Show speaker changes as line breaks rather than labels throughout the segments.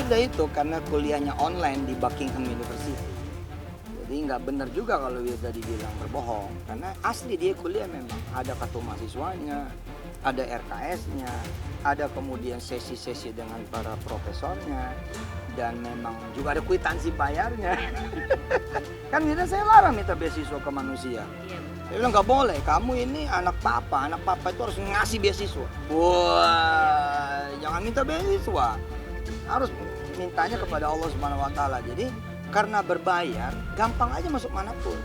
Wirda itu karena kuliahnya online di Buckingham University. Jadi nggak benar juga kalau Wirda dibilang berbohong, karena asli dia kuliah memang ada kartu mahasiswanya, ada RKS-nya, ada kemudian sesi-sesi dengan para profesornya, dan memang juga ada kwitansi bayarnya. Kan Wirda saya larang minta beasiswa ke manusia. Dia bilang nggak boleh, kamu ini anak papa itu harus ngasih beasiswa. Wah, jangan minta beasiswa, harus mintanya kepada Allah Subhanahu Wa Taala. Jadi karena berbayar, gampang aja masuk manapun.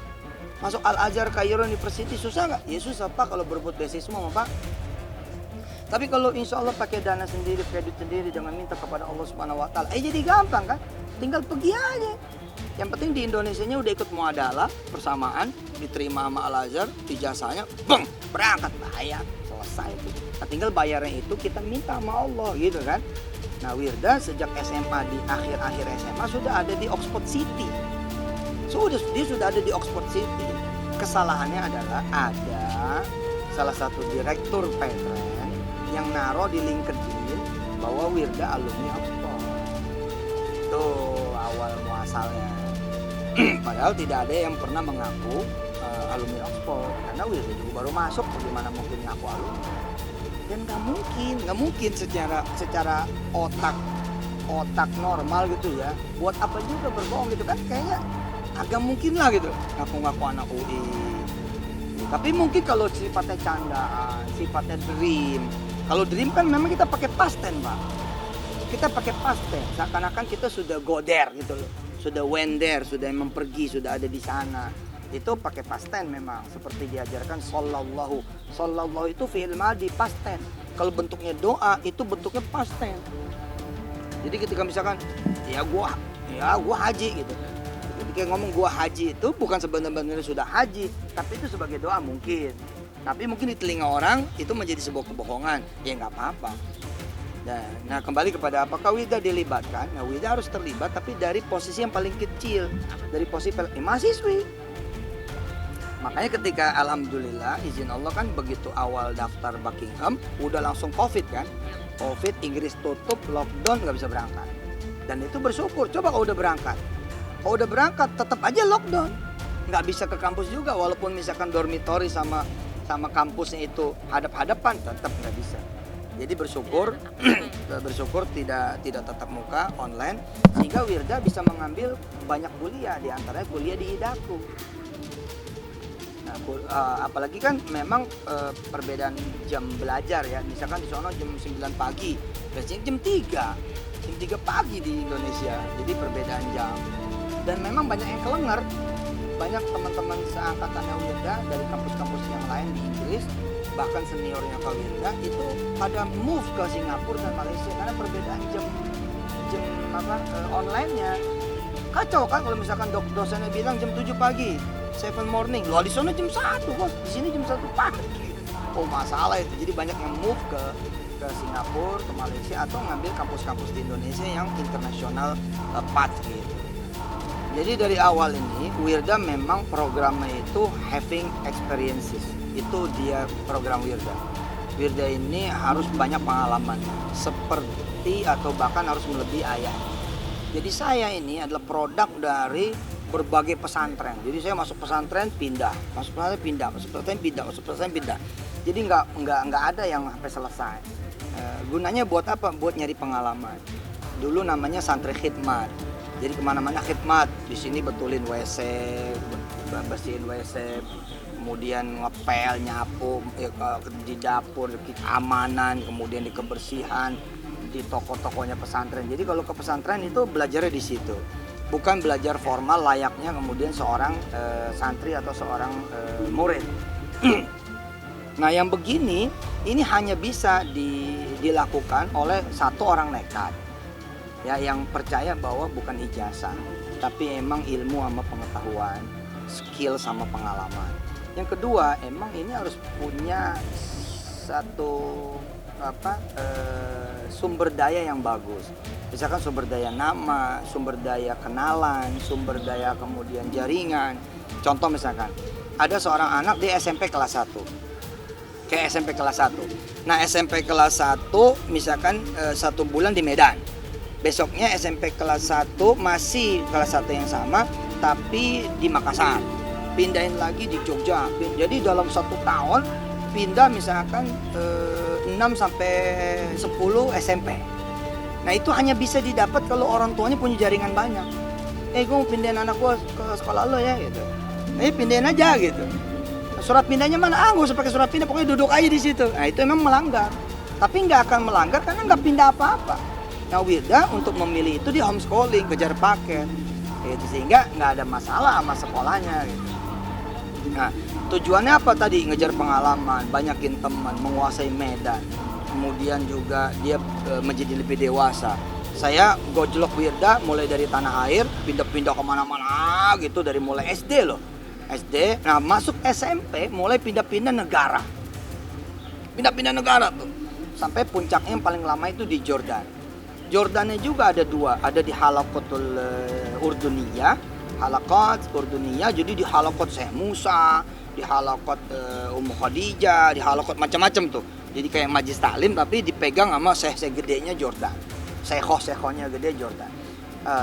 Masuk Al-Azhar Cairo University susah nggak? Ya susah Pak kalau berebut beasiswa mah Pak. Tapi kalau insya Allah pakai dana sendiri, kredit sendiri, dengan minta kepada Allah Subhanahu Wa Taala, jadi gampang kan? Tinggal pergi aja. Yang penting di Indonesianya udah ikut muadalah bersamaan, diterima sama Al-Azhar, ijazahnya, bang, berangkat bayar, selesai itu. Nah, tinggal bayarnya itu kita minta sama Allah gitu kan. Nah Wirda sejak SMA, di akhir-akhir SMA sudah ada di Oxford City. Dia sudah ada di Oxford City. Kesalahannya adalah ada salah satu direktur pesantren yang naruh di LinkedIn bahwa Wirda alumni Oxford. Itu awal muasalnya. Padahal tidak ada yang pernah mengaku alumni Oxford, karena Wirda juga baru masuk, bagaimana mungkin ngaku alumni? Dan nggak mungkin secara otak normal gitu ya. Buat apa juga berbohong gitu kan? Kayaknya agak mungkin lah gitu. Ngaku-ngaku anak UI. Tapi mungkin kalau sifatnya candaan, sifatnya dream. Kalau dream kan memang kita pakai past tense, Pak. Kita pakai past tense, seakan-akan kita sudah go there gitu loh. Sudah went there, sudah memang pergi, sudah ada di sana. Itu pakai past tense memang, seperti diajarkan sallallahu. Sallallahu itu fi'il madhi past tense. Kalau bentuknya doa itu bentuknya past tense. Jadi ketika misalkan gua haji gitu. Ketika ngomong gua haji itu bukan sebenarnya sudah haji, tapi itu sebagai doa mungkin. Tapi mungkin di telinga orang itu menjadi sebuah kebohongan. Ya nggak apa-apa. Nah kembali kepada apakah Wirda dilibatkan? Nah Wirda harus terlibat, tapi dari posisi yang paling kecil, dari posisi mahasiswi. Makanya ketika alhamdulillah izin Allah kan begitu awal daftar Buckingham udah langsung COVID kan. COVID, Inggris tutup, lockdown, nggak bisa berangkat. Dan itu bersyukur, coba kalau udah berangkat. Kalau udah berangkat tetap aja lockdown. Nggak bisa ke kampus juga walaupun misalkan dormitory sama kampusnya itu hadap-hadapan, tetap nggak bisa. Jadi bersyukur tidak tatap muka, online, sehingga Wirda bisa mengambil banyak kuliah, diantaranya kuliah di Idaku. Nah, apalagi kan memang perbedaan jam belajar ya, misalkan di sono jam 9 pagi, biasanya jam 3 pagi di Indonesia, jadi perbedaan jam. Dan memang banyak yang kelengar, banyak teman-teman seangkatannya Wirda dari kampus-kampus yang lain di Inggris, bahkan seniornya Kak Wirda itu pada move ke Singapura dan Malaysia karena perbedaan jam online-nya. Kacau kan kalau misalkan dosennya bilang jam 7 pagi, 7 morning. Loh di sana jam 1 bos, di sini jam 1 pagi. Oh masalah itu. Jadi banyak yang move ke Singapura, ke Malaysia, atau ngambil kampus-kampus di Indonesia yang international path gitu. Jadi dari awal ini Wirda memang programnya itu having experiences. Itu dia program Wirda. Wirda ini harus banyak pengalaman, seperti atau bahkan harus melebihi ayah. Jadi saya ini adalah produk dari berbagai pesantren. Jadi saya masuk pesantren pindah, masuk pesantren pindah, masuk pesantren pindah, masuk pesantren pindah. Jadi nggak ada yang sampai selesai. Gunanya buat apa? Buat nyari pengalaman. Dulu namanya santri khidmat. Jadi kemana-mana khidmat. Di sini betulin WC, bersihin WC, kemudian ngepel, nyapu di dapur, di keamanan, kemudian di kebersihan, di toko-tokonya pesantren. Jadi kalau ke pesantren itu belajarnya di situ. Bukan belajar formal layaknya kemudian seorang santri atau seorang murid. Nah yang begini ini hanya bisa dilakukan oleh satu orang nekat. Ya, yang percaya bahwa bukan ijazah, tapi emang ilmu sama pengetahuan, skill sama pengalaman. Yang kedua, emang ini harus punya satu sumber daya yang bagus. Misalkan sumber daya nama, sumber daya kenalan, sumber daya kemudian jaringan. Contoh misalkan, ada seorang anak di SMP kelas 1. Kayak SMP kelas 1. Nah SMP kelas 1 misalkan 1 bulan di Medan. Besoknya SMP kelas 1 masih kelas 1 yang sama, tapi di Makassar. Pindahin lagi di Jogja. Jadi dalam 1 tahun pindah misalkan 6 sampai 10 SMP. Nah itu hanya bisa didapat kalau orang tuanya punya jaringan banyak. Gue mau pindahin anak gue ke sekolah lo ya gitu. Pindahin aja gitu. Surat pindahnya mana? Gak usah pakai surat pindah, pokoknya duduk aja di situ. Nah itu emang melanggar. Tapi nggak akan melanggar karena nggak pindah apa-apa. Nah Wirda untuk memilih itu di homeschooling, kejar paket. Gitu, sehingga nggak ada masalah sama sekolahnya. Gitu. Nah tujuannya apa tadi? Ngejar pengalaman, banyakin teman, menguasai medan. Kemudian juga dia menjadi lebih dewasa. Saya gojlok Wirda mulai dari tanah air, pindah-pindah kemana-mana gitu, dari mulai SD loh. SD, nah masuk SMP mulai pindah-pindah negara. Pindah-pindah negara tuh. Sampai puncaknya yang paling lama itu di Jordan. Jordannya juga ada 2, ada di Halaqatul Urduniyah, Halaqat Urduniyah, jadi di Halaqat Syekh Musa, di Halaqat Ummu Khadijah, di Halaqat macam-macam tuh. Jadi kayak majlis taklim tapi dipegang sama syekh gedenya Jordan. Sekhonya gede Jordan.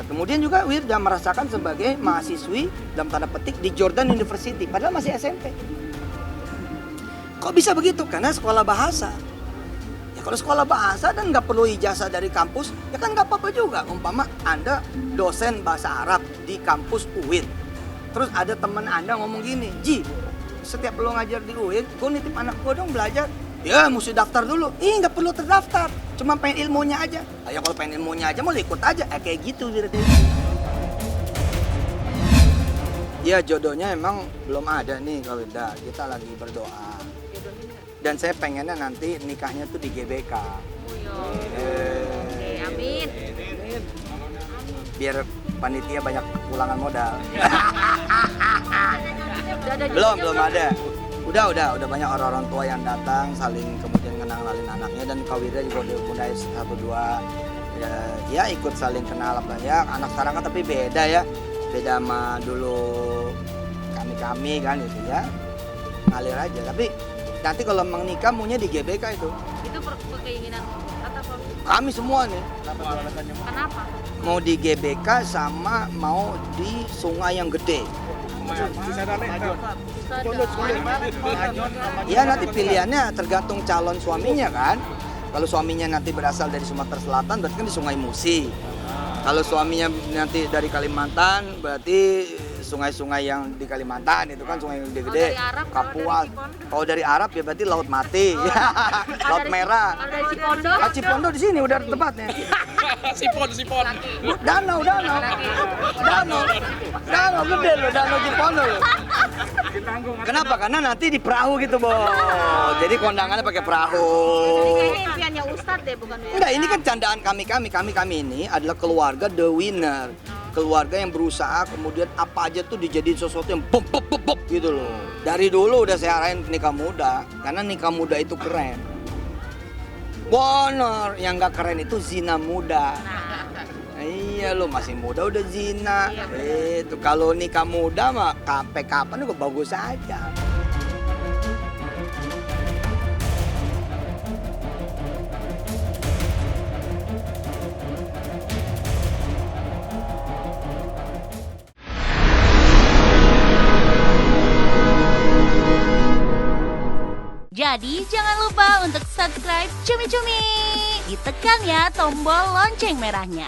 Kemudian juga Wirda merasakan sebagai mahasiswi dalam tanda petik di Jordan University, padahal masih SMP. Kok bisa begitu? Karena sekolah bahasa. Ya kalau sekolah bahasa dan nggak perlu ijazah dari kampus, ya kan nggak apa-apa juga. Umpama Anda dosen bahasa Arab di kampus UIN, terus ada teman Anda ngomong gini, Ji, setiap lo ngajar di UIN, gue nitip anak gue dong belajar. Ya mesti daftar dulu. Nggak perlu terdaftar, cuma pengen ilmunya aja. Ayo kalau pengen ilmunya aja mau ikut aja. Kayak gitu berarti. Ya jodohnya emang belum ada nih kalau udah. Kita lagi berdoa. Dan saya pengennya nanti nikahnya tuh di GBK.
Amin.
Biar panitia banyak pulangan modal. Belum ada. Udah banyak orang-orang tua yang datang saling kemudian kenalin anaknya, dan Kak Wirda juga udah mulai 1-2 ya ikut saling kenal apa ya. Anak sekarang kan tapi beda ya, beda sama dulu kami kan itu ya, ngalir aja. Tapi nanti kalau emang nikah maunya di GBK itu
keinginan kata
kami semua nih.
Kenapa?
Mau di GBK sama mau di sungai yang gede. Ya nanti pilihannya tergantung calon suaminya kan. Kalau suaminya nanti berasal dari Sumatera Selatan berarti kan di Sungai Musi. Kalau suaminya nanti dari Kalimantan berarti sungai-sungai yang di Kalimantan itu kan sungai yang gede-gede, Kapuas. Kalau dari Arab ya berarti Laut Mati, Laut Merah.
Kalau dari Cipondo?
Cipondo di sini udah tempatnya.
Sipon.
Danau gede loh, Danau Cipondo loh. Kenapa? Karena nanti di perahu gitu, Bo. Jadi kondangannya pakai perahu.
Ini impiannya Ustadz deh, bukan Wirda.
Enggak, ini kan candaan kami ini adalah keluarga the winner. Keluarga yang berusaha kemudian apa aja tuh dijadiin sesuatu yang pop gitu loh. Dari dulu udah saya arahin nikah muda, karena nikah muda itu keren. Bener, yang nggak keren itu zina muda. Iya lo masih muda udah zina. Itu kalau nikah muda mah kapan juga bagus aja.
Jadi jangan lupa untuk subscribe Cumi Cumi. Ditekan ya tombol lonceng merahnya.